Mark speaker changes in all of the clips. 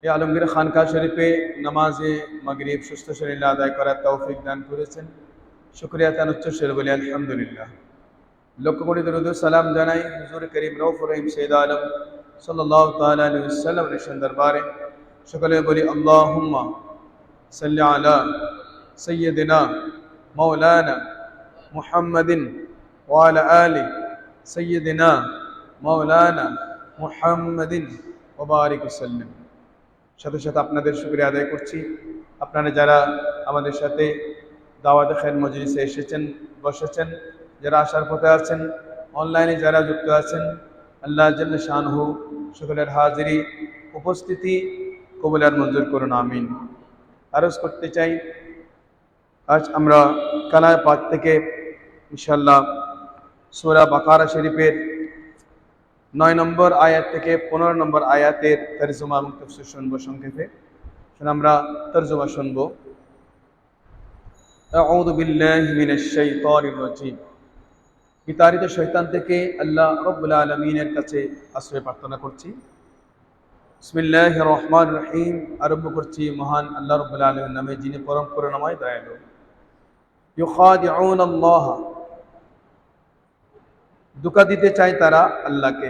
Speaker 1: এই আলমগীর খানকা শরীফে নামাজে মাগরিব সুস্থ শরীরে আদায় করার তৌফিক দান করেছেন। শুকরিয়া তার উচ্চ স্বরে বলি আলহামদুলিল্লাহ। লক্ষ্য করি দরুদ ও সালাম জানাই হুজুর করিম রউফুর রহিম সৈয়দ আলম সাল্লাল্লাহু তাআলা আলাইহি ওয়াসাল্লাম এর দরবারে। সকলে বলি আল্লাহুম্মা সাল্লি আলা সাইয়্যিদিনা মাওলানা মুহাম্মাদিন ওয়া আলা আলি সাইয়্যিদিনা মাওলানা মুহাম্মাদিন ওয়া বারিক ওয়াসাল্লাম। সাথে সাথে আপনাদের শুকরিয়া আদায় করছি, আপনারা যারা আমাদের সাথে দাওয়াতে খায়ের মজলিসে এসেছেন, বসেছেন, যারা আসার পথে আছেন, অনলাইনে যারা যুক্ত আছেন, আল্লাহ জাল্লা শানহু সকলের হাজিরি উপস্থিতি কবুল আর মঞ্জুর করুন, আমিন। আরজ করতে চাই, আজ আমরা কালামে পাক থেকে ইনশাআল্লাহ সূরা বাকারা শরীফের 9 নম্বর আয়াত থেকে 15 নম্বর আয়াতের তরজমা এবং তাফসীর শুনবো সংক্ষেপে। আমরা তরজমা শুনবো। আউযু বিল্লাহি মিনাশ শাইতানির রাজীম। বিতাড়িত শয়তান থেকে আল্লাহ রাব্বুল আলামিনের কাছে আশ্রয় প্রার্থনা করছি। বিসমিল্লাহির রহমানির রহিম। আরম্ভ করছি মহান আল্লাহ রাব্বুল আলামিনের নামে, যিনি পরম করুণাময় দয়ালু। ইউখাদিউন আল্লাহ, ধোঁকা দিতে চায় তারা আল্লাহকে,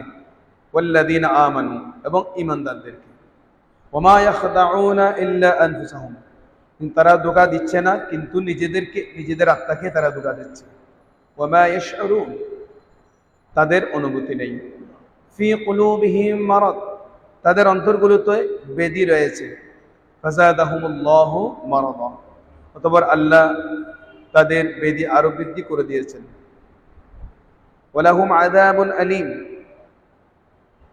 Speaker 1: ওয়াল্লাযীনা আমানু, এবং ঈমানদারদেরকে। ওয়া মা ইয়াখদাউনা ইল্লা আনফুসাহুম, তারা ধোঁকা দিচ্ছে না কিন্তু নিজেদের আত্মাকে তারা ধোঁকা দিচ্ছে। ওয়া মা ইয়াশউরুন, তাদের অনুভূতি নেই। ফি কুলুবিহিম মারাদ, তাদের অন্তরগুলোতে ব্যাধি রয়েছে। ফাযাদাহুমুল্লাহু মারাদা, অতঃপর আল্লাহ তাদের ব্যাধি আরো বৃদ্ধি করে দিয়েছেন। ওয়ালাহুম আযাবুন আলীম,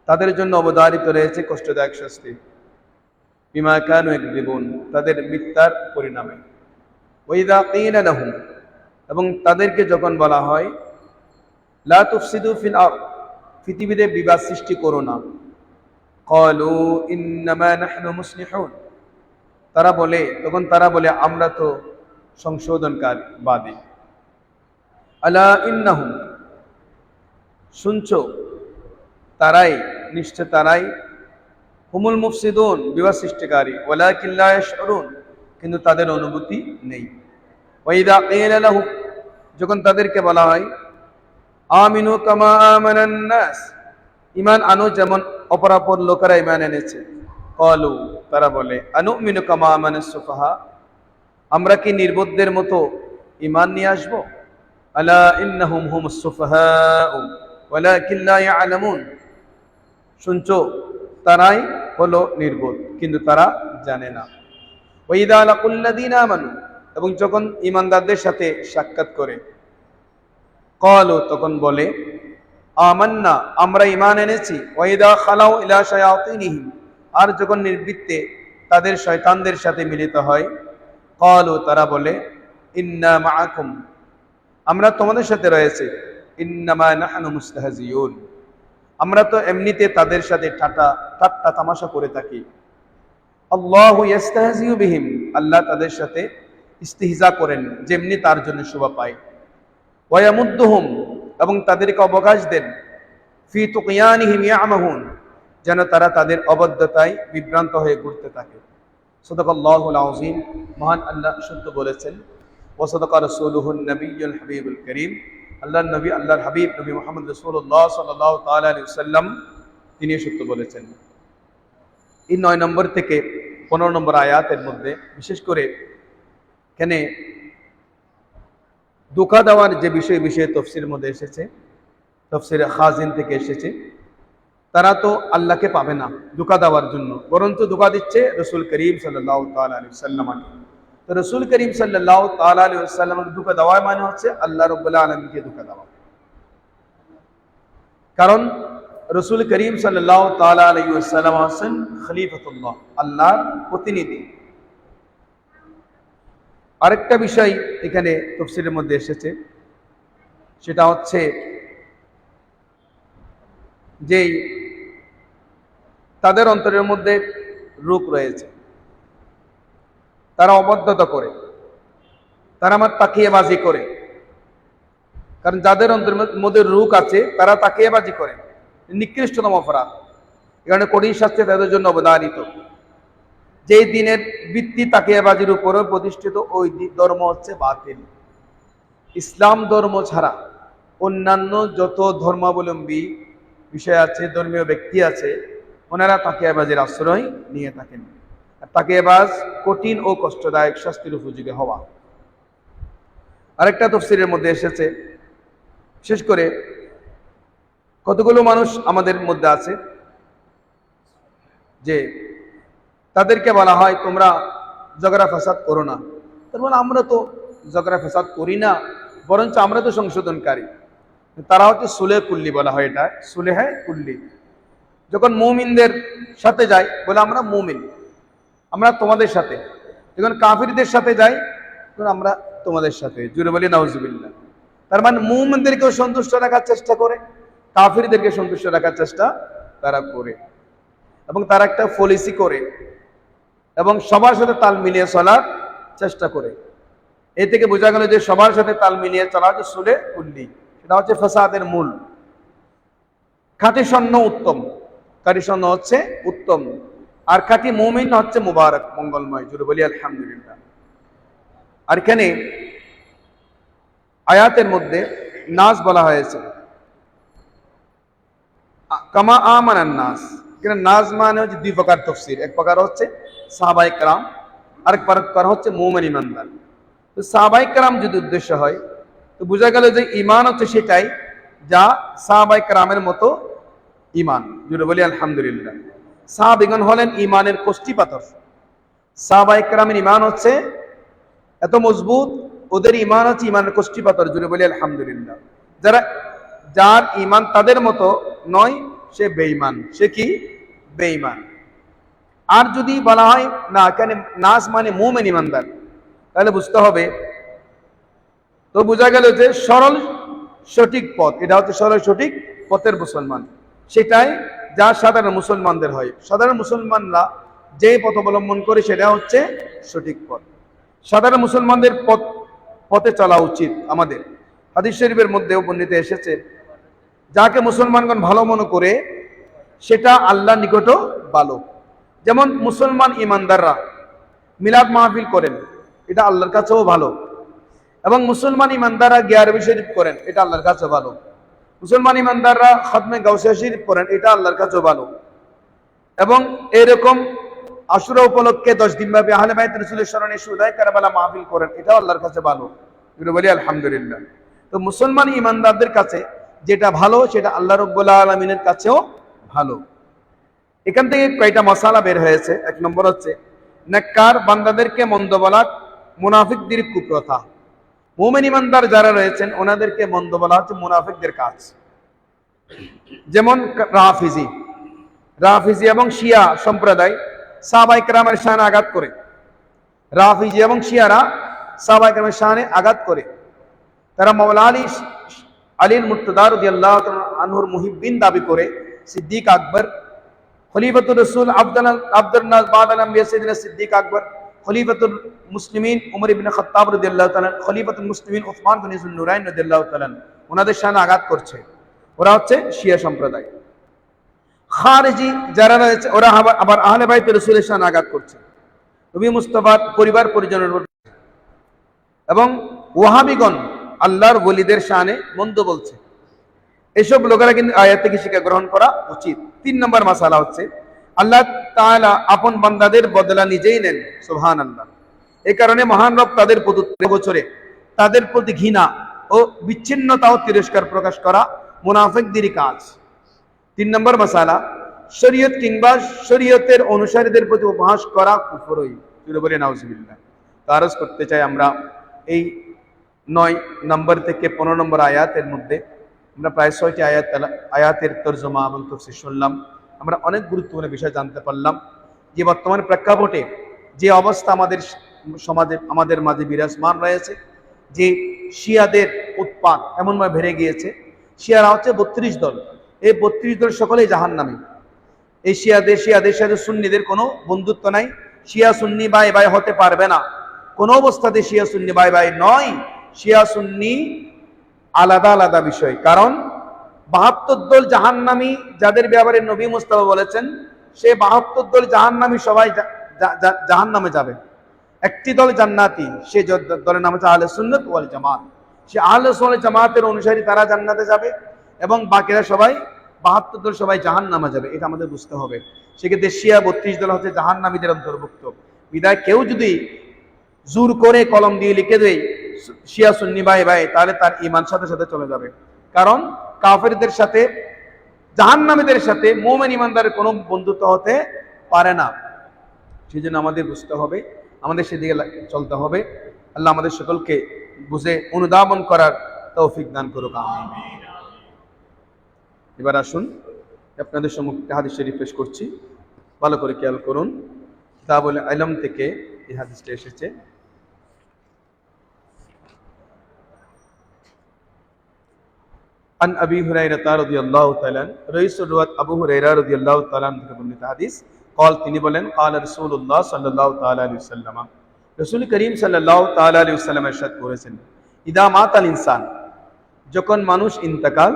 Speaker 1: তাদের জন্য অবধারিত রয়েছে কষ্টদায়ক শাস্তি। বিমা কানু ইয়াকযিবুন, তাদের মিথ্যার পরিণামে। ওয়াইযা কিলা লাহুম, এবং তাদেরকে যখন বলা হয় লা তুফসিদু ফিল আরদ, পৃথিবীতে বিবাদ সৃষ্টি করো না। ক্বালু ইন্নামা নাহনু মুসলিহুন, তখন তারা বলে আমরা তো সংশোধনকারী। আলা ইন্নাহুম, শুনছো, নিশ্চয় তারাই হুমুল মুফসিদুন, বিবাদ সৃষ্টিকারী। ওয়ালাকিন লা ইয়াশউরুন, কিন্তু তাদের অনুভূতি নেই। ওয়াইযা কিলা লাহুম, যখন তাদেরকে বলা হয় আমিনু কামা আমানান নাস, ঈমান আনো যেমন অপরাপর লোকেরা ঈমান এনেছে। ক্বালু, তারা বলে আনুমিনু কামা আমানাস সুফাহা, আমরা কি নির্বোধদের মতো ঈমান নিয়ে আসব? আলা ইন্নাহুম হুমুস সুফাহাউ ওয়ালাকিন লা ইয়ালামুন, শুনছো, তারাই হলো নির্বোধ কিন্তু তারা জানে না। ওয়াইযা লাকুল্লাযীনা আমানু, এবং যখন ঈমানদারদের সাথে সাক্ষাৎ করে, ক্বালু, তখন বলে আমান্না, আমরা ঈমান এনেছি। ওয়াইযা খালাউ ইলা শায়াতিনিহিম, আর যখন নির্বৃত্তে তাদের শয়তানদের সাথে মিলিত হয়, ক্বালু, তারা বলে ইন্না মাআকুম, আমরা তোমাদের সাথে রয়েছে। ইন্নামা নাহনু মুস্তাহজিউন, আমরা তো এমনিতে তাদের সাথে ঠাট্টা তামাশা করে থাকি। আল্লাহু ইস্তাহজিউ বিহিম, আল্লাহ তাদের সাথে ইস্তিহজা করেন, যেমনি তার জন্য শোভা পায়। ওয়া ইয়ামুদ্দুহুম, এবং তাদেরকে অবকাশ দেন। ফি তুকয়ানিহিম ইয়ামাহুন, যেন তারা তাদের অবদ্ধতায় বিভ্রান্ত হয়ে ঘুরতে থাকে। সাদাকাল্লাহুল আযীম, মহান আল্লাহ সত্য বলেছেন। ওয়া সাদাকা রাসূলুহুন নবিয়্যুল হাবিবুল কারীম, আল্লাহর নবী, আল্লাহর হাবিব নবী মুহাম্মদ রাসূলুল্লাহ সাল্লাল্লাহু তাআলা আলাইহি ওয়াসাল্লাম, তিনি সত্য বলেছেন। এই 9 নম্বর থেকে 15 নম্বর আয়াতের মধ্যে বিশেষ করে এখানে ধোঁকা দেওয়ার যে বিষয়ে তাফসীরের মধ্যে এসেছে, তাফসীরে খাজিন থেকে এসেছে, তারা তো আল্লাহকে পাবে না ধোঁকা দেওয়ার জন্য, বরঞ্চ ধোঁকা দিচ্ছে রাসূল করিম সাল্লাল্লাহু তাআলা আলাইহি ওয়াসাল্লামকে। তো রাসূল করিম সাল্লাল্লাহু তাআলা আলাইহি ওয়াসাল্লামকে ধোঁকা দেওয়া মানে হচ্ছে আল্লাহ রাব্বুল আলামিনকে ধোঁকা দেওয়া। কারণ রাসূল করিম সাল্লাল্লাহু তাআলা আলাইহি ওয়াসাল্লাম হচ্ছেন খলিফাতুল্লাহ, আল্লাহর প্রতিনিধি। আরেকটা বিষয় এখানে তাফসীরের মধ্যে এসেছে, সেটা হচ্ছে যে তাদের অন্তরের মধ্যে রোগ রয়েছে, তারা অবদ্ধতা করে, তারা আমার তাকিয়াবাজি করে। কারণ যাদের অন্তরের মধ্যে রোগ আছে তারা তাকিয়াবাজি করে, নিকৃষ্টতম অপরাধ। এখানে কঠিন শাস্তি তাদের জন্য অবধারিত। যেই দিনের ভিত্তি তাকিয়াবাজির উপরে প্রতিষ্ঠিত, ওই ধর্ম হচ্ছে বাতিল। ইসলাম ধর্ম ছাড়া অন্যান্য যত ধর্মাবলম্বী বিষয় আছে, ধর্মীয় ব্যক্তি আছে, ওনারা তাকিয়াবাজির আশ্রয় নিয়ে থাকেন। আর তাকিয়াবাজ কঠিন ও কষ্টদায়ক শাস্তির উপযোগী হওয়া। আরেকটা তাফসীরের মধ্যে এসেছে, বিশেষ করে কতগুলো মানুষ আমাদের মধ্যে আছে যে তাদেরকে বলা হয় তোমরা ঝগড়া ফাসাদ করো না। তার মানে আমরা তো ঝগড়া ফাসাদ করি না, বরঞ্চ আমরা তো সংশোধনকারী। তারা হচ্ছে সুলেহ কুল্লি বলা হয়, এটা সুলেহে কুল্লি। যখন মুমিনদের সাথে যায় বলে আমরা মুমিন, আমরা তোমাদের সাথে। যখন কাফিরদের সাথে যাই তখন আমরা তোমাদের সাথে। জুড়ে বলি নাউজুবিল্লাহ। তার মানে মুমিনদেরকেও সন্তুষ্ট রাখার চেষ্টা করে, কাফিরদেরকে সন্তুষ্ট রাখার চেষ্টা তারা করে, এবং তারা একটা পলিসি করে এবং সবার সাথে তাল মিলিয়ে চলার চেষ্টা করে। এ থেকে বোঝা গেল যে সবার সাথে তাল মিলিয়ে চলা হচ্ছে সুলেহ কুল্লি, সেটা হচ্ছে ফাসাদের মূল। খাঁটি সৈন্য উত্তম, খাঁটি সৈন্য হচ্ছে উত্তম, আর খাঁটি মুমিন হচ্ছে মুবারক, মঙ্গলময়। জুড়ে বলি আলহামদুলিল্লাহ। আর এখানে আয়াতের মধ্যে নাস বলা হয়েছে, কামা আমানান নাস। এখানে নাস মানে হচ্ছে দুই প্রকার তাফসীর, এক প্রকার হচ্ছে সাহাবায়ে কেরাম, আরেক প্রকার হচ্ছে মুমিন ইমানদার। তো সাহাবায়ে কেরাম যদি উদ্দেশ্য হয় তো বোঝা গেল যে ঈমান হচ্ছে সেটাই যা সাহাবায়ে কেরামের মতো ঈমান। জুড়ে বলি আলহামদুলিল্লাহ। সাহাবীগণ হলেন ঈমানের কষ্টি পাথর। সাহাবায়ে কেরামের ঈমান হচ্ছে এত মজবুত, ওদের ঈমান হচ্ছে ঈমানের কষ্টি পাথর। জুড়ে বলি আলহামদুলিল্লাহ। যার ঈমান তাদের মতো নয় সে বেঈমান। সে কি? বেঈমান। আর যদি বলা হয় না এখানে নাস মানে মুমিন ইমানদার, তাহলে বুঝতে হবে, তো বোঝা গেল যে সরল সঠিক পথ, এটা হচ্ছে সরল সঠিক পথের মুসলমান, সেটাই যা সাধারণ মুসলমানদের হয়। সাধারণ মুসলমানরা যে পথ অবলম্বন করে সেটা হচ্ছে সঠিক পথ। সাধারণ মুসলমানদের পথে চলা উচিত আমাদের। হাদিস শরীফের মধ্যেও বর্ণিত এসেছে, যাকে মুসলমানগণ ভালো মনে করে সেটা আল্লাহর নিকটও ভালো। যেমন মুসলমান ইমানদাররা মিলাদ মাহফিল করেন, এটা আল্লাহর কাছেও ভালো। এবং মুসলমান ইমানদাররা গিয়ারবি শরীফ করেন, এটা আল্লাহর কাছে ভালো। মুসলমান ইমানদাররা খতমে গাউসিয়া শরীফ করেন, এটা আল্লাহর কাছে ভালো। এবং এরকম আশুরা উপলক্ষে 10 দিন ব্যাপী আহলে বাইত রাসূলের স্মরণে শুহাদায়ে কারবালা মাহফিল করেন, এটাও আল্লাহর কাছে ভালো। বলি আলহামদুলিল্লাহ। তো মুসলমান ইমানদারদের কাছে যেটা ভালো সেটা আল্লাহ রাব্বুল আলামিনের কাছেও ভালো। এখান থেকে কয়টা মাসালা বের হয়েছে। এক নম্বর হচ্ছে নেককার বান্দাদেরকে মন্দ বলা মুনাফিকদের কুপ্রথা। মুমিন ইমানদার যারা রয়েছেন ওনাদেরকে মন্দ বলা হচ্ছে মুনাফিকদের কাজ। যেমন রাফিজি এবং শিয়া সম্প্রদায় সাহাবায়ে কেরামের শানে আঘাত করে। রাফিজি এবং শিয়ারা সাহাবায়ে কেরামের শানে আঘাত করে। তারা মাওলা আলীর মুর্তদা রাদিয়াল্লাহু তাআলা আনহুর মুহিব্বিন দাবি করে সিদ্দিক আকবর, খলিফাতুর রাসূল আব্দুল নাস বাদাল আম্বিয়া সাইয়্যিদুনা সিদ্দিক আকবর, খলিফাতুল মুসলিমিন উমর ইবনে খাত্তাব রাদিয়াল্লাহু তাআলা, খলিফাতুল মুসলিমিন উসমান বিন যুন্নুরাইন রাদিয়াল্লাহু তাআলা ওনাদের শানে আঘাত করছে। ওরা হচ্ছে শিয়া সম্প্রদায়। খারিজি যারা রয়েছে ওরা আবার আহলে বাইত রাসূলের শানে আঘাত করছে, নবী মুস্তাফার পরিবার পরিজনের উপর। এবং ওয়াহাবিগণ আল্লাহর ওলিদের শানে মন্দ বলছে। এসব লোকেরা কিন্তু আয়াত থেকে শিক্ষা গ্রহণ করা উচিত। 3 নম্বর মাসালা হচ্ছে আল্লাহ তাআলা আপন বান্দাদের বদলা নিজেই নেন। সুবহানাল্লাহ। এই কারণে মহান রব তাদের বছরে তাদের প্রতি ঘৃণা ও বিচ্ছিন্নতা ও তিরস্কার প্রকাশ করা মুনাফিকদেরই কাজ। 3 নম্বর মাসালা শরীয়ত কিংবা শরীয়তের অনুসারীদের প্রতি উপহাস করা কুফরই। যদি বলি নাউজুবিল্লাহ। তো আরজ করতে চাই আমরা এই 9 নম্বর থেকে 15 নম্বর আয়াতের মধ্যে আমরা প্রায় 6টি আয়াতের তরজমা এবং তাফসীর শুনলাম। আমরা অনেক গুরুত্বপূর্ণ বিষয় জানতে পারলাম যে বর্তমান প্রেক্ষাপটে যে অবস্থা আমাদের সমাজে আমাদের মাঝে বিরাজমান রয়েছে, যে শিয়াদের উৎপাত এমনভাবে বেড়ে গিয়েছে। শিয়ারা হচ্ছে 32 দল। এই 32 দল সকলেই জাহান্নামী। এই শিয়াদের সাথে সুন্নিদের কোনো বন্ধুত্ব নাই। শিয়া সুন্নি ভাই ভাই হতে পারবে না, কোনো অবস্থাতে শিয়া সুন্নি ভাই ভাই নয়। শিয়া সুন্নি আলাদা আলাদা বিষয়। কারণ 72 দল জাহান্নামী যাদের ব্যাপারে নবী মুস্তাফা বলেছেন, সে 72 দল জাহান্নামী সবাই জাহান্নামে যাবে। একটি দল জান্নাতি, সে দলের নাম হচ্ছে আহলে সুন্নাত ওয়াল জামাত। সে আহলে সুন্নাত ওয়াল জামাতের অনুসারী, তারা জান্নাতে যাবে এবং বাকিরা সবাই 72 দল সবাই জাহান্নামে যাবে। এটা আমাদের বুঝতে হবে। সেক্ষেত্রে শিয়া 32 দল হচ্ছে জাহান্নামীদের অন্তর্ভুক্ত। বিদায় কেউ যদি জোর করে কলম দিয়ে লিখে দেয় শিয়া সুন্নি ভাই ভাই, তাহলে তার ঈমান সাথে সাথে চলে যাবে। কারণ কাফেরদের সাথে, জাহান্নামীদের সাথে মুমিন ঈমানদারের কোনো বন্ধুত্ব হতে পারে না। সেই জন্য আমাদের বুঝতে হবে, আমাদের সেদিকে চলতে হবে। আল্লাহ আমাদের সকলকে বুঝে অনুধাবন করার তৌফিক দান করুক, আমিন। এবার আসুন আপনাদের সম্মুখে হাদিস শরীফ পেশ করছি, ভালো করে খেয়াল করুন। কিতাবুল ইলম থেকে এই হাদিসটা এসেছে। আন আবি হুরায়রা রাদিয়াল্লাহু তাআলা, রাইসুল রুয়াত আবু হুরায়রা রাদিয়াল্লাহু তাআলা থেকে বর্ণিত হাদিস। قال, তিনি বলেন, قال রাসূলুল্লাহ সাল্লাল্লাহু তাআলা আলাইহি ওয়াসাল্লাম, রাসূল করিম সাল্লাল্লাহু তাআলা আলাইহি ওয়াসাল্লাম ইরশাদ করেছেন, ইদা মাতাল ইনসান, যখন মানুষ ইন্তেকাল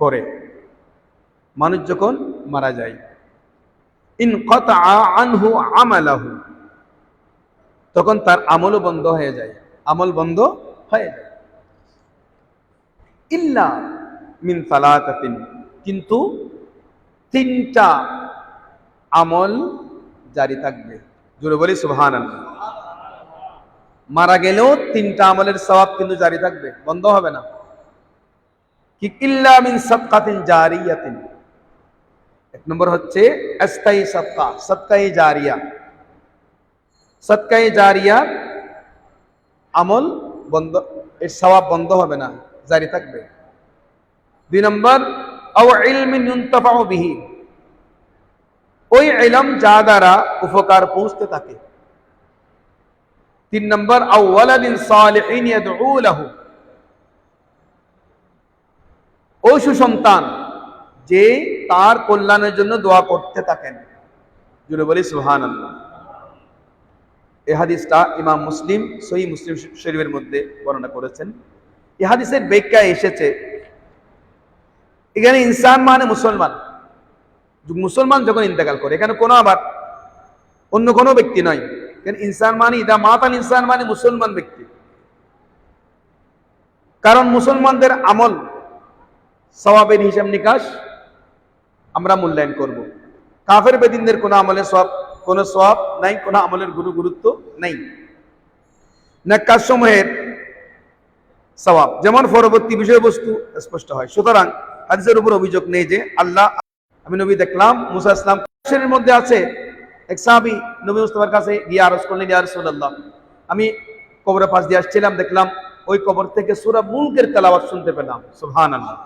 Speaker 1: করে, মানুষ যখন মারা যায়, ইনকাতা আনহু আমালাহু, তখন তার আমলও বন্ধ হয়ে যায়, আমল বন্ধ হয়ে যায়। ইল্লা মিন সালাতাতিন, কিন্তু 3টা আমল জারি থাকবে। জোরে বলি সুবহানাল্লাহ। মারা গেলেও 3টা আমলের সওয়াব কিন্তু জারি থাকবে, বন্ধ হবে না। কি? ইল্লা মিন সাদকাতিন জারিয়াতিন, এক নম্বর হচ্ছে আস্তাই সাদকা, সাদকায়ে জারিয়া। সাদকায়ে জারিয়া আমল বন্ধ, এর সওয়াব বন্ধ হবে না, জারি থাকবে। 2 নম্বর, আও ইলমিন ইউনতাফাউ বিহি, ওই ইলম যা দ্বারা উপকার পৌঁছতে থাকে। 3 নম্বর, আও ওয়ালাদিন সালিহিন ইয়াদউ লাহু, ওই সুসন্তান যে তার কল্যাণের জন্য দোয়া করতে থাকেন। জুড়ে বলি সুবহানাল্লাহ। এই হাদিসটা ইমাম মুসলিম সহিহ মুসলিম শরীফের মধ্যে বর্ণনা করেছেন। এই হাদিসের ব্যাখ্যায় এসেছে, এখানে ইনসান মানে মুসলমান, মুসলমান যখন ইন্তেকাল করে, এখানে কোনো আবার অন্য কোনো ব্যক্তি নয়। এখানে ইনসান মানে, ইদা মাতাল ইনসান মানে মুসলমান ব্যক্তি। কারণ মুসলমানদের আমল সওয়াবের হিসাব নিকাশ আমরা মূল্যায়ন করব। কাফের বেদিনদের কোনো আমলের কোনো সওয়াব নাই, কোনো আমলের গুরুত্ব নাই। নেককার সমূহের সওয়াব যেমন পরবর্তী বিষয়বস্তু স্পষ্ট হয়। সুতরাং হাদিসের উপর অভিযোগ নেই যে আল্লাহ, আমি নবী দেখলাম মুসা ইসলাম এর মধ্যে আছে, এক সাহাবী নবী মুস্তাফার কাছে গিয়ে আরজ করলেন, ইয়া রাসূলুল্লাহ, আমি কবরের পাশ দিয়ে আসছিলাম, দেখলাম ওই কবর থেকে সূরা মুলকের তেলাওয়াত শুনতে পেলাম। সুবহানাল্লাহ।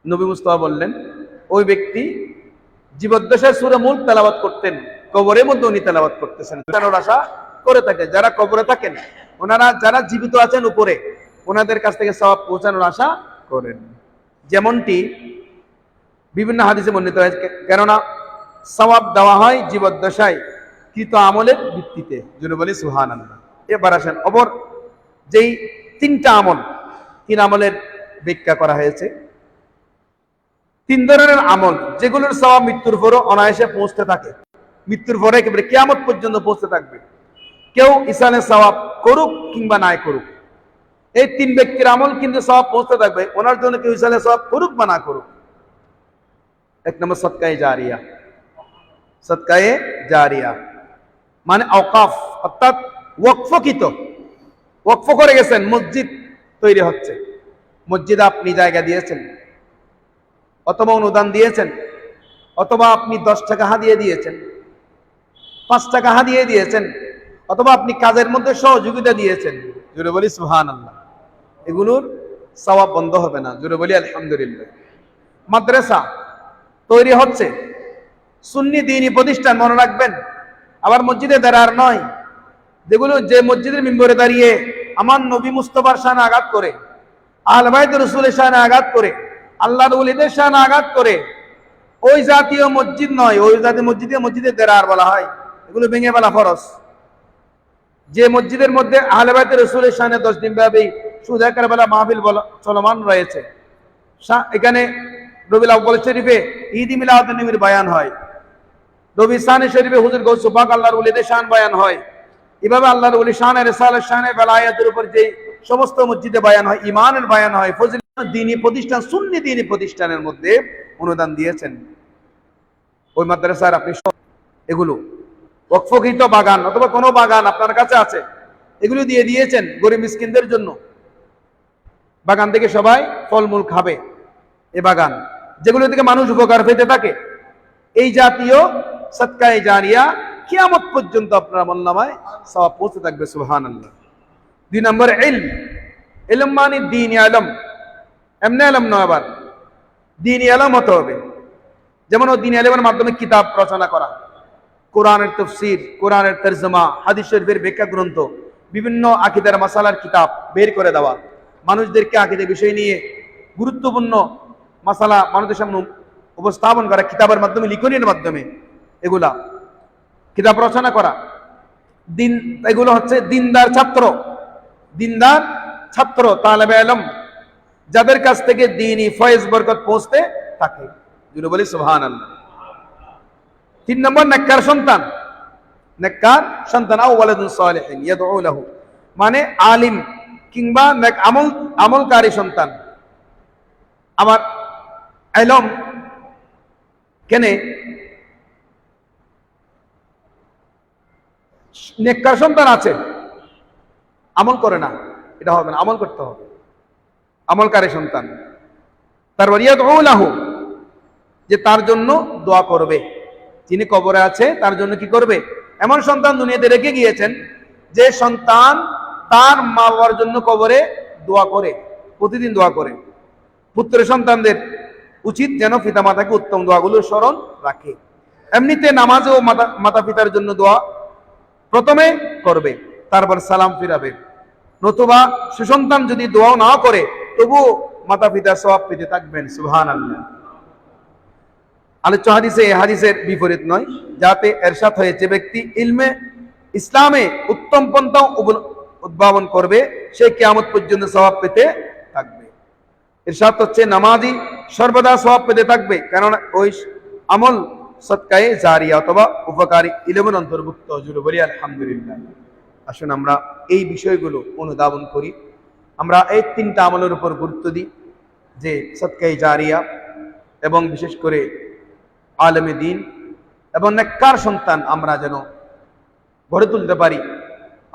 Speaker 1: নবী মুস্তাফা বললেন, ওই ব্যক্তি জীবদ্দশায় সূরা মুলক তেলাওয়াত করতেন, কবরের মধ্যে উনি তেলাওয়াত করতেছেন। জানার আশা করে থাকেন যারা কবরে থাকেন, ওনারা যারা জীবিত আছেন উপরে, ওনাদের কাছ থেকে সওয়াব পৌঁছানোর আশা করেন। যেমনটি বিভিন্ন হাদিসে বর্ণিত হয়েছে, কেননা সওয়াব দেওয়া হয় জীবদ্দশায় কৃত আমলের ভিত্তিতে। জুড়ে বলি সুবহানাল্লাহ। এবার আসেন অপর যেই 3টা আমল, 3 আমলের ব্যাখ্যা করা হয়েছে। 3 ধরনের আমল যেগুলোর সওয়াব মৃত্যুর পরও অনায়াসে পৌঁছতে থাকে, মৃত্যুর পরে একেবারে কিয়ামত পর্যন্ত পৌঁছতে থাকবে, কেউ ইসানের সওয়াব করুক কিংবা নাই করুক। এই 3 ব্যক্তির আমল কিন্তু সওয়াব পৌঁছতে থাকবে, ওনার জন্য কেউ ইসানের সওয়াব করুক বা না করুক। 1 নম্বর সদকায়ে জারিয়া। সদকায়ে জারিয়া মানে আওকাফ, অর্থাৎ ওয়াকফকৃত, ওয়াকফ করে গেছেন, মসজিদ তৈরি হচ্ছে, মসজিদে আপনি জায়গা দিয়েছেন, অথবা অনুদান দিয়েছেন, অথবা আপনি 10 টাকা হাদিয়া দিয়েছেন, 5 টাকা হাদিয়া দিয়েছেন, অথবা আপনি কাজের মধ্যে সহযোগিতা দিয়েছেন। জোরে বলি সুবহানাল্লাহ। এগুলোর সওয়াব বন্ধ হবে না। জোরে বলি আলহামদুলিল্লাহ। মাদ্রাসা তৈরি হচ্ছে, সুন্নি দ্বীনি প্রতিষ্ঠান, মনে রাখবেন, আবার মসজিদে দাঁড়ার নয়, যেগুলো যে মসজিদের মিম্বরে দাঁড়িয়ে আমার নবী মুস্তাফার শানে আঘাত করে, আহলে বাইত রাসূলের শানে আঘাত করে, আল্লাহর ওলিদের শানে আঘাত করে, ওই জাতীয় মসজিদ নয়। ওই জাতীয় মসজিদে দাঁড়ার বলা হয়, এগুলো ভেঙে ফেলা ফরজ। যে মসজিদের মধ্যে আহলে বাইত রাসূলের শানে 10 দিন ব্যাপী সুজা কারবালা মাহফিল চলমান রয়েছে, এখানে রবিউল আউয়াল শরীফে ঈদ মিলাদুন নবীর বয়ান হয়, নবী শানে শরীফে হুজুর গৌস পাক আল্লাহর ওলিদের শান বয়ান হয়, এভাবে আল্লাহর ওলি শানে রিসালাত শানে বেলায়েতের উপর যে সমস্ত মসজিদে বয়ান হয়, ঈমানের বয়ান হয়, ফজিলত দ্বীনি প্রতিষ্ঠান সুন্নি দ্বীনি প্রতিষ্ঠানের মধ্যে অনুদান দিয়েছেন। ওই মাদ্রাসার আপনি এগুলো ওয়াকফকৃত বাগান অথবা কোনো বাগান আপনার কাছে আছে, এগুলো দিয়ে দিয়েছেন গরিব মিসকিনদের জন্য। বাগান থেকে সবাই ফলমূল খাবে, এ বাগান যেগুলো থেকে মানুষ উপকার পেতে থাকে, এই জাতীয় সদকায়ে জারিয়া কিয়ামত পর্যন্ত আপনার আমলনামায় সওয়াব পৌঁছে থাকবে। সুবহানাল্লাহ। 2 নম্বর ইলম। ইলম মানে দ্বীনি ইলম, এমনি ইলম নয়, আবার দ্বীনি ইলম হতে হবে। যেমন ও দ্বীনি ইলমের মাধ্যমে কিতাব রচনা করা, কোরআনের তাফসীর, কোরআনের তরজমা, হাদিস শরীফের ব্যাখ্যা গ্রন্থ, বিভিন্ন আকীদার মাসালার কিতাব বের করে দেওয়া, মানুষদেরকে আকীদা বিষয় নিয়ে গুরুত্বপূর্ণ মাসালা মানুষের সামনে উপস্থাপন করা কিতাবের মাধ্যমে, লিখনের মাধ্যমে, এগুলা কিতাব রচনা করা। দিন এগুলো হচ্ছে দিনদার ছাত্র, দিনদার ছাত্র তালেবে ইলম, যাদের কাছ থেকে দ্বীনি ফয়েজ বরকত পৌঁছতে থাকে। যিনি বলি সুবহানাল্লাহ। 3 নম্বর নেককার সন্তান। নেককার সন্তান আও ওয়ালাদুন সালিহিন ইয়াদউ লাহু, মানে আলিম কিংবা নেক আমলকারী সন্তান। আবার ইলম কেনে নেককার সন্তান আছে, আমল করে না, এটা হবে না, আমল করতে হবে। আমলকারী সন্তান, তারপর ইয়াদউ লাহু, যে তার জন্য দোয়া করবে, যিনি কবরে আছে তার জন্য কি করবে? এমন সন্তান দুনিয়াতে রেখে গিয়েছেন যে সন্তান তার মা বাবার জন্য কবরে দোয়া করে, প্রতিদিন দোয়া করে। পুত্র সন্তানদের উচিত যেন পিতা মাতাকে উত্তম দোয়াগুলো স্মরণ রাখে। এমনিতে নামাজেও মাতা পিতার জন্য দোয়া প্রথমে করবে, তারপর সালাম ফিরাবে। নতুবা সুসন্তান যদি দোয়াও না করে তবুও মাতা পিতা সওয়াব পেতে থাকবেন। সুবহানাল্লাহ। আলোচ্য হাদিসে এই হাদিসের বিপরীত নয়, যাতে এরশাদ হয়েছে ব্যক্তি ইলমে ইসলামে উত্তম পন্থা উদ্ভাবন করবে সে কিয়ামত পর্যন্ত সওয়াব পেতে থাকবে। ইরশাদ হচ্ছে নামাজি সর্বদা সওয়াব পেতে থাকবে, কারণ ওই আমল সদকায়ে জারিয়া অথবা উপকারী ইলমের অন্তর্ভুক্ত। জুড়ে বলি আলহামদুলিল্লাহ। আসুন আমরা এই বিষয়গুলো অনুধাবন করি, আমরা এই 3টা আমলের উপর গুরুত্ব দিই, যে সদকায়ে জারিয়া এবং বিশেষ করে আলেমে দ্বীন এবং নেককার সন্তান আমরা যেন গড়ে তুলতে পারি,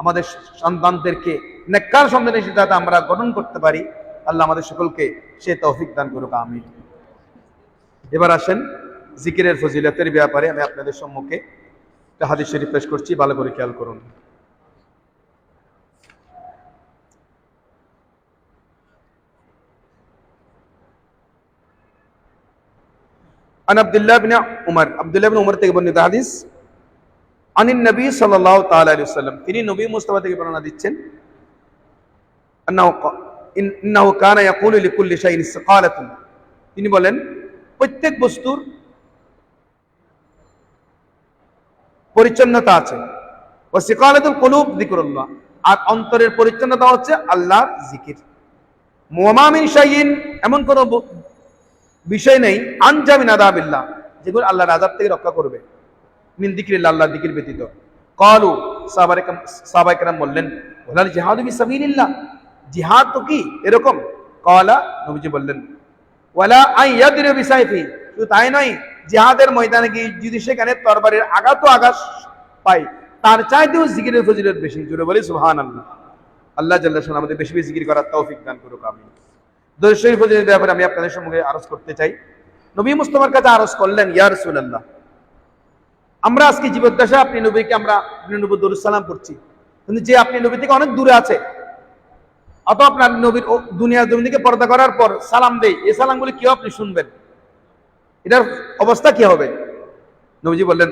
Speaker 1: আমাদের সন্তানদেরকে নেককার সন্তানের সাথে আমরা গঠন করতে পারি। আল্লাহ আমাদের সকলকে সে তৌফিক দান করুক, আমিন। এবার আসেন জিকিরের ফজিলতের ব্যাপারে আমি আপনাদের সম্মুখে একটা হাদিস শরীফ পেশ করছি, ভালো করে খেয়াল করুন। আন আব্দুল্লাহ ইবনে উমর, আব্দুল্লাহ ইবনে উমর থেকে বর্ণিত হাদিস, আনিন নবী সাল্লাল্লাহু তাআলা আলাইহি ওয়াসাল্লাম, তিনি নবী মুস্তাফা থেকে বর্ণনা দিচ্ছেন, ইন্নাহু কানা ইয়াকুলু লিকুল্লি শাইইন ইসতিকালাতুন, তিনি বলেন প্রত্যেক বস্তুর পরিচ্ছন্নতা আছে। ওয়া সিকালাতুল কুলুব যিকরুল্লাহ, আর অন্তরের পরিচ্ছন্নতা হচ্ছে আল্লাহর জিকির। ওয়া মা মিন শাইইন, এমন কোন বিষয় নেই, আনজা মিন আযাবিল্লাহ, যেগুলো আল্লাহর আযাব থেকে রক্ষা করবে, মিন যিকরিল্লাহ, আল্লাহর যিকির ব্যতীত। ক্বালু, সাহাবায়ে কেরাম বললেন, ওয়ালাল জিহাদু ফি সাবিলিল্লাহ, জিহাদ তো কি এরকম? ক্বালা, নবীজি বললেন, ওয়ালা আন ইয়াদরিবা বিসাইফি, শুধু তাই নয়, জিহাদের ময়দানে গিয়ে যদি সেখানে তরবারির আঘাত পায়, তার চাইতেও জিকিরের ফজিলত বেশি। জুড়ে বলি সুবহানাল্লাহ। আল্লাহ জাল্লা শাআনহু আমাদের বেশি বেশি জিকির করার তৌফিক দান করুক, আমিন। দরুদ শরীফ ফজিলতের ব্যাপারে আমি আপনাদের সম্মুখে আরজ করতে চাই। নবী মুস্তাফার কাছে আরজ করলেন, ইয়া রাসূলুল্লাহ, আমরা আজকে জীবদ্দশায় আপনি নবীকে আমরা নবুর দরুদ সালাম পড়ছি, কিন্তু যে আপনি নবী থেকে অনেক দূরে আছে, অত আপনার নবীর দুনিয়ার জমিন থেকে পর্দা করার পর সালাম দেই, এই সালামগুলি কি আপনি শুনবেন? এটার অবস্থা কি হবে? নবীজি বললেন,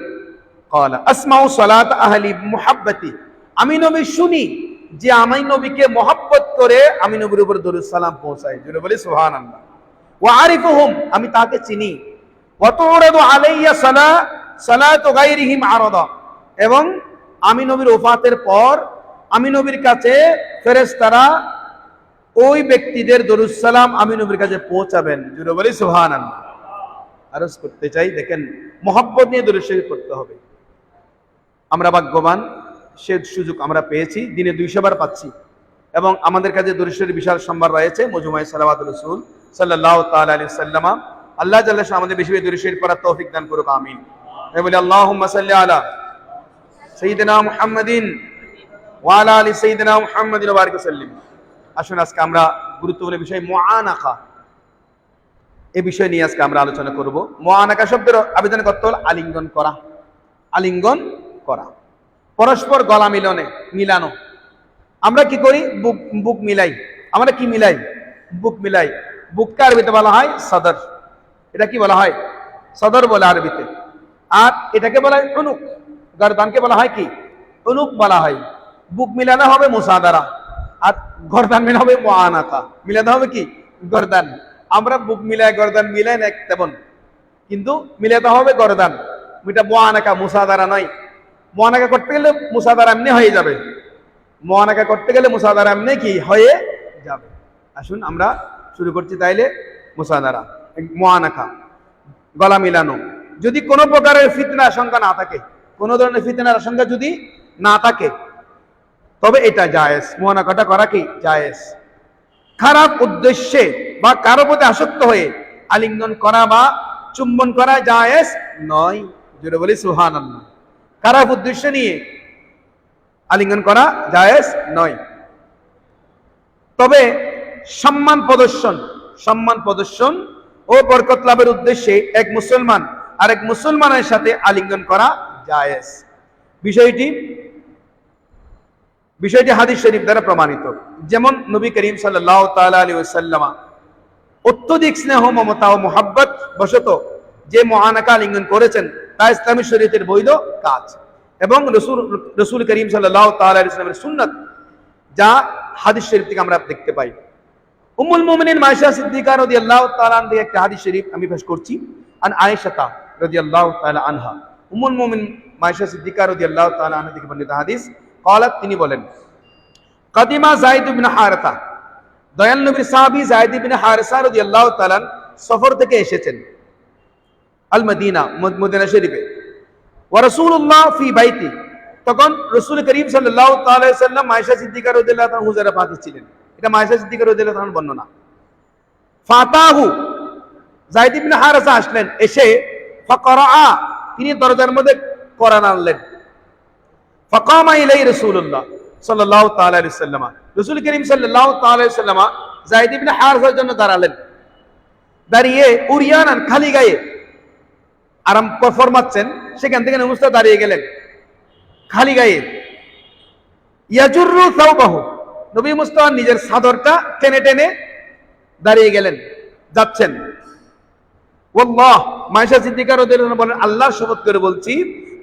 Speaker 1: ক্বালা আসমাউ সালাত আহলি মুহাব্বতি, আমি নবী শুনি যে আমি নবীকে মহব্বত করে আমি নবীর উপর দরুদ সালাম পৌঁছাই। জুড়ে বলি সুবহানাল্লাহ। ওয়া আরিফুহুম, আমি তাকে চিনি। ওয়া তুরাদু আলাইয়া সালাতু গায়রিহিম আরাদা, এবং আমি নবীর ওফাতের পর আমি নবীর কাছে ফেরেশতারা ওই ব্যক্তিদের দরুদ সালাম আমি নবীর কাছে পৌঁছাবেন। জুড়ে বলি সুবহানাল্লাহ। আরজ করতে চাই, দেখেন মহব্বত নিয়ে দরুদ শরীফ পড়তে হবে। আমরা ভাগ্যবান, সে সুযোগ আমরা পেয়েছি, দিনে 200 বার পাচ্ছি, এবং আমাদের কাছে দরুদ শরীফ বিশাল সম্ভার রয়েছে। মজমুআয়ে সালাওয়াতুর রাসূল সাল্লাল্লাহু তাআলা আলাইহি ওয়াসাল্লাম। আল্লাহ জাল্লা শাহ আমাদের বেশি বেশি দরুদ শরীফ পড়ার তৌফিক দান করুক, আমিন। আমি বলি আল্লাহুম্মা সাল্লি আলা সাইয়্যিদিনা মুহাম্মাদিন ওয়া আলা আলি সাইয়্যিদিনা মুহাম্মাদিন ওয়া বারিক ওয়াসাল্লিম। আসুন আজকে আমরা গুরুত্বপূর্ণ বিষয় মুআনাকা, এই বিষয় নিয়ে আজকে আমরা আলোচনা করব। মুআনাকা শব্দের আবেদন করতে হল আলিঙ্গন করা, আলিঙ্গন করা, পরস্পর গলা মিলানো। আমরা কি করি? বুক মিলাই। আমরা কি মিলাই? বুক মিলাই। বুককে আরবিতে বলা হয় সদর। এটা কি বলা হয়? সদর বলে আরবিতে। আর এটাকে বলা হয় উনুক। গর্দানকে বলা হয় কি? উনুক বলা হয়। বুক মিলানো হবে মুসাদারা, আর গর্দান মিলানো হবে মুআনাকা। মিলানো হবে কি? গর্দান। আমরা বুক মিলাই গর্দান মিলাই না তেমন, কিন্তু মিলাতে হবে গর্দান। এটা মুআনাকা, মুসাদারা নয়। মুআনাকা করতে গেলে মুসাদারা এমনি হয়ে যাবে। মুআনাকা করতে গেলে মুসাদারা এমনি কি হয়ে যাবে। আসুন আমরা শুরু করছি তাইলে। মুসাদারা, মুআনাকা, গলা মিলানো। যদি কোনো প্রকারের ফিতনা আশঙ্কা না থাকে, কোনো ধরনের ফিতনার আশঙ্কা যদি না থাকে, তবে এটা জায়েজ। মুআনাকাটা করা কি জায়েজ। খারাপ উদ্দেশ্যে বা কারো প্রতি আসক্ত হয়ে আলিঙ্গন করা বা চুম্বন করা জায়েজ নয়। জোরে বলি সুবহানাল্লাহ। খারাপ উদ্দেশ্য নিয়ে আলিঙ্গন করা জায়েজ নয়। তবে সম্মান প্রদর্শন ও বরকত লাভের উদ্দেশ্যে এক মুসলমান আরেক মুসলমানের সাথে আলিঙ্গন করা জায়েজ। বিষয়টি হাদিস শরীফ দ্বারা প্রমাণিত। যেমন নবী করিম সাল্লাল্লাহু তাআলা আলাইহি ওয়াসাল্লাম অত্যধিক স্নেহ মমতা ও মুহাব্বত বশত যে মুআনাকা আলিঙ্গন করেছেন তা ইসলামী শরীয়তের বৈধ কাজ এবং রাসূল করিম সাল্লাল্লাহু তাআলা আলাইহি ওয়াসাল্লামের সুন্নাত, যা হাদিস শরীফ থেকে আমরা দেখতে পাই। উম্মুল মুমিনিন আয়েশা সিদ্দিকা রাদিয়াল্লাহু তাআলা আনহা একটা হাদিস শরীফ আমি পেশ করছি। আন আয়েশা রাদিয়াল্লাহু তাআলা আনহা, উম্মুল মুমিনিন আয়েশা সিদ্দিকা রাদিয়াল্লাহু তাআলা আনহা থেকে বর্ণিত হাদিস। قالت, তিনি বলেন, কাদিমা যায়েদ ইবনে হারেসা, দয়াল নবীর সাহাবী যায়েদ ইবনে হারেসা রাদিয়াল্লাহু তাআলা সফর থেকে এসেছেন আল মদিনা, মদিনা শরীফে। ওয়া রাসূলুল্লাহ ফি বাইতি, তখন রাসূল করিম সাল্লাল্লাহু তাআলা আলাইহি ওয়াসাল্লাম আয়েশা সিদ্দিকা রাদিয়াল্লাহু তাআলা হুজুরে পাকে ছিলেন। এটা আয়েশা সিদ্দিকা রাদিয়াল্লাহু তাআলার বর্ণনা। ফাতাহু, যায়েদ ইবনে হারেসা আসলেন, এসে ফাকরা, তিনি দরজার মধ্যে কোরআন আনলেন। ফাকামা ইলাই রাসূলুল্লাহ সাল্লাল্লাহু তাআলা আলাইহি ওয়াসাল্লাম, রাসূল করিম সাল্লাল্লাহু তাআলা আলাইহি ওয়াসাল্লাম যায়েদ ইবনে হারেসার জন্য দাঁড়ালেন। দাঁড়িয়ে উরিয়ানান, খালি গায়ে আরাম ফরমাচ্ছেন, সেখান থেকে নবী মুস্তাফা দাঁড়িয়ে গেলেন খালি গায়ে। ইয়াজুরু সাওবাহু, নবী মুস্তাফা নিজের চাদরটা টেনে টেনে দাঁড়িয়ে গেলেন, যাচ্ছেন। ওয়াল্লাহ, আয়েশা সিদ্দিকা রাদিয়াল্লাহু আনহা বলেন, আল্লাহর শপথ করে বলছি,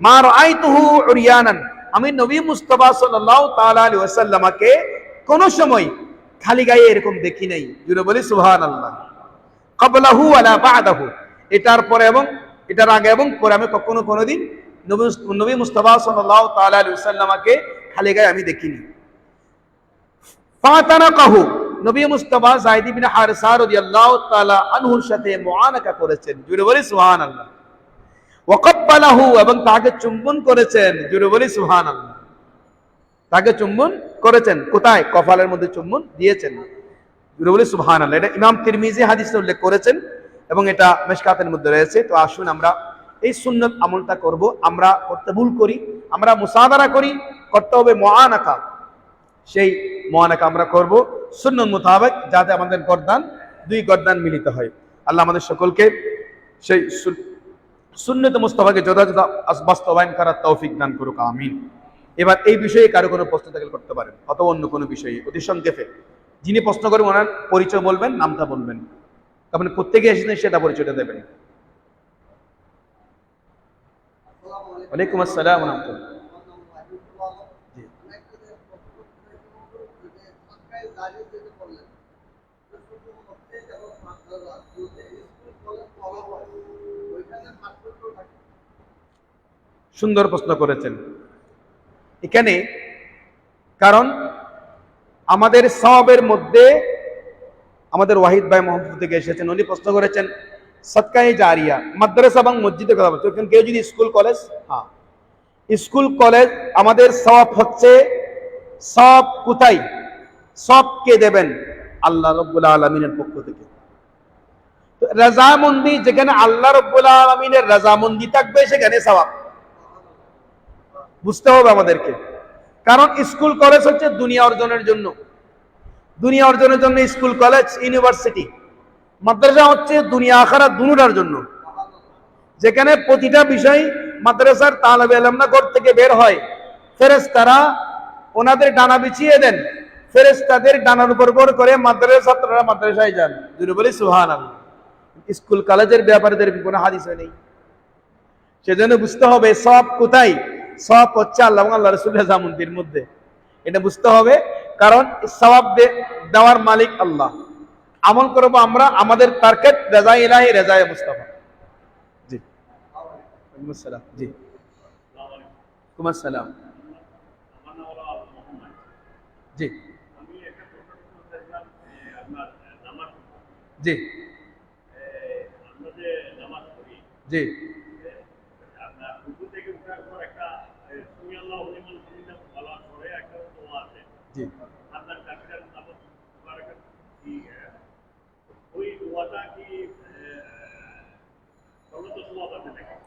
Speaker 1: মা রাআইতুহু উরিয়ানান, আমি নবী মুস্তাফা সাল্লাল্লাহু তাআলা আলাইহি ওয়াসাল্লামকে কোন সময় খালি গায়ে এরকম দেখি নাই। জুড়ে বলি সুবহানাল্লাহ। ক্বাবলাহু ওয়ালা বা'দাহু, এটার পরে এবং এটার আগে এবং পরে আমি কোনোদিন নবী মুস্তাফা সাল্লাল্লাহু তাআলা আলাইহি ওয়াসাল্লামকে খালি গায়ে আমি দেখিনি। ফাতানাকাহু, নবী মুস্তাফা যায়েদ ইবনে হারেসা রাদিয়াল্লাহু তাআলা আনহুর সাথে মুআনাকা করেছেন। জুড়ে বলি সুবহানাল্লাহ। ওয়াকাব্বালাহু, এবং তাকে চুম্বন করেছেন। জুড়ে বলি সুবহানাল্লাহ। তাকে চুম্বন করেছেন। কোথায়? কপালের মধ্যে চুম্বন দিয়েছেন। জুড়ে বলি সুবহানাল্লাহ। এটা ইমাম তিরমিজি হাদিসে উল্লেখ করেছেন এবং এটা মিশকাতের মধ্যে রয়েছে। তো আসুন আমরা এই সুন্নাত আমলটা করব। আমরা করতে ভুল করি, আমরা মুসাদারা করি, করতে হবে মুআনাকা। সেই মুআনাকা আমরা করব সুন্নাত মোতাবেক, যাতে আমাদের দুই গর্দান মিলিত হয়। আল্লাহ আমাদের সকলকে সেই সুন্নত মুস্তাফাকে যথাযথ বাস্তবায়ন করার তৌফিক দান করুক, আমিন। এবার এই বিষয়ে কারো কোনো প্রশ্ন থাকলে করতে পারেন, অথবা অন্য কোনো বিষয়ে অতি সংক্ষেপে। যিনি প্রশ্ন করবেন ওনার পরিচয় বলবেন, নামটা বলবেন, আপনি প্রত্যেকে এসেছেন সেটা পরিচয়টা দেবেন। ওয়ালাইকুম আসসালাম ওয়া রাহমাতুল্লাহ। সুন্দর প্রশ্ন করেছেন এখানে, কারণ আমাদের সওয়াবের মধ্যে আমাদের ওয়াহিদ ভাই মোহাম্মদ থেকে এসেছেন, উনি প্রশ্ন করেছেন সদকায়ে জারিয়া, মাদ্রাসা এবং মসজিদের কথা বলছে। কেউ যদি স্কুল কলেজ, হ্যাঁ স্কুল কলেজ, আমাদের সওয়াব হচ্ছে, সব কোথায়, সব কে দেবেন? আল্লাহ রাব্বুল আলামিনের পক্ষ থেকে। তো রাজামন্দি, যেখানে আল্লাহ রাব্বুল আলামিনের রাজামন্দি থাকবে সেখানে সওয়াব। বুঝতে হবে আমাদেরকে, কারণ স্কুল কলেজ হচ্ছে দুনিয়া অর্জনের জন্য, দুনিয়া অর্জনের জন্য স্কুল কলেজ ইউনিভার্সিটি। মাদ্রাসা হচ্ছে দুনিয়া আখিরাত দুটোর জন্য, যেখানে প্রতিটা বিষয় মাদ্রাসার তালেবে ইলমরা ঘর থেকে বের হয়, ফেরেশতারা ওনাদের ডানা বিছিয়ে দেন, ফেরেশতাদের ডানার উপর ভর করে মাদ্রাসার ছাত্ররা মাদ্রাসায় যান। যদি বলি সুবহানাল্লাহ। স্কুল কলেজের ব্যাপারে কোনো হাদিসে নেই। সেজন্য বুঝতে হবে সব কোথায়, সব হচ্ছে আল্লাহ এবং আল্লাহ রাসূলের রাজামন্দির মধ্যে, এটা বুঝতে হবে। কারণ সওয়াব দেওয়ার মালিক আল্লাহ, আমল করবো আমরা আমাদের টার্গেট রেজা ইলাহি, রেজায়ে মুস্তাফা। জি আসসালাম। জি ওয়ালাইকুম আসসালাম। জি জি জি জি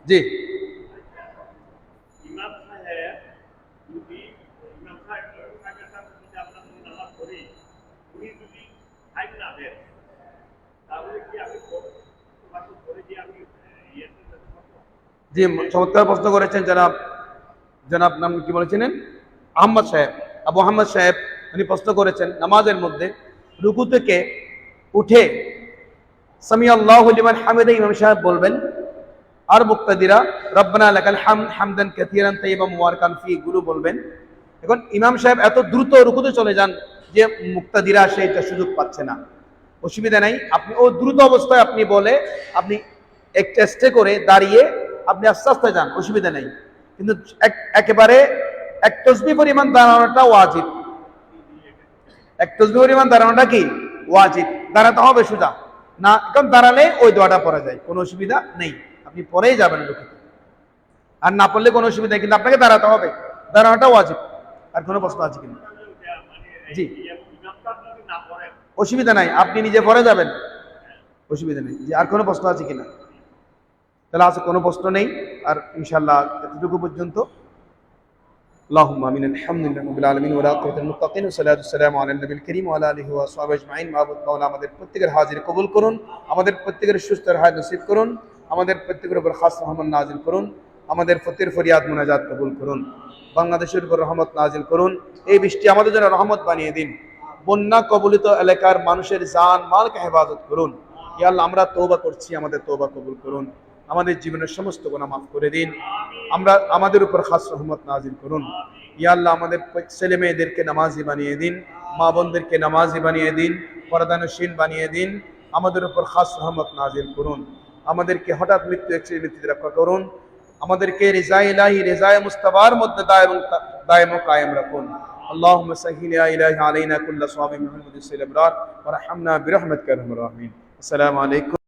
Speaker 1: জি জি চমৎকার প্রশ্ন করেছেন জনাব। জনাব নাম কি বলেছিলেন? আহমদ সাহেব, আবু আহমদ সাহেব। উনি প্রশ্ন করেছেন নামাজের মধ্যে রুকু থেকে উঠে সামি আল্লাহু লিমান হামিদা ইমাম সাহেব বলবেন, আর মুক্তাদিরা রব্বানা লাকাল হামদ হামদান কাসীরান তাইয়্যিবান মুবারাকান ফি গুলো বলবেন। এখন ইমাম সাহেব এত দ্রুত রুকুতে চলে যান যে মুক্তাদিরা সেইটা সুযোগ পাচ্ছে না। অসুবিধা নাই, আপনি ও দ্রুত অবস্থায় আপনি বলে আপনি এক চেষ্টা করে দাঁড়িয়ে আপনি আস্তে আস্তে যান, অসুবিধা নেই। কিন্তু একেবারে এক তাসবিহ পরিমাণ দাঁড়ানোটা ওয়াজিব। এক তাসবিহ পরিমাণ দাঁড়ানোটা কি ওয়াজিব, দাঁড়াতে হবে সোজা না, কারণ দাঁড়ালে ওই দোয়াটা পড়া যায়, কোনো অসুবিধা নেই, আপনি পরেই যাবেন রুকুতে, আর না পড়লে কোনো অসুবিধা নেই, কিন্তু আপনাকে দাঁড়াতে হবে, দাঁড়ানোটা ওয়াজিব। আর কোনো প্রশ্ন আছে কিনা? জি অসুবিধা নাই, আপনি নিজে পরে যাবেন, অসুবিধা নেই। জি আর কোনো প্রশ্ন আছে কিনা? তাহলে আছে কোনো প্রশ্ন নেই, আর ইনশাআল্লাহ এতটুকু পর্যন্ত। اللهم امين الحمد لله رب العالمين والعاقبة للمتقين والصلاة والسلام على النبي الكريم وعلى آله وصحبه أجمعين। মাহবুব মাওলা আমাদের প্রত্যেকের হাজির কবুল করুন, আমাদের প্রত্যেকের সুস্থ রাহাত নসিব করুন, আমাদের প্রত্যেকের উপর খাস রহমত নাজিল করুন, আমাদের প্রত্যেকের ফরিয়াদ মুনাজাত কবুল করুন, বাংলাদেশের উপর রহমত নাজিল করুন, এই বৃষ্টি আমাদের জন্য রহমত বানিয়ে দিন, বন্যা কবলিত এলাকার মানুষের জান মালকে হেফাজত করুন। ইয়া আল্লাহ আমরা তওবা করছি, আমাদের তওবা কবুল করুন, আমাদের জীবনের সমস্ত গুনাহ মাফ করে দিন, আমাদের উপর খাস রহমত নাজিল করুন। ইয়া আল্লাহ আমাদের ছেলে মেয়েদেরকে নামাজি বানিয়ে দিন, মা বোনদেরকে নামাজি বানিয়ে দিন, পর্দানশীল বানিয়ে দিন, আমাদের উপর খাস রহমত নাজিল করুন, আমাদেরকে হঠাৎ মৃত্যুতে রক্ষা করুন, আমাদেরকে রিজায়ে ইলাহি রিজায়ে মুস্তাফার মধ্যে দায়েম ও কায়েম রাখুন। اللهم سهل يا إلهي علينا كل صواب محمد السلام وارحمنا برحمتك يا أرحم الراحمين। السلام عليكم।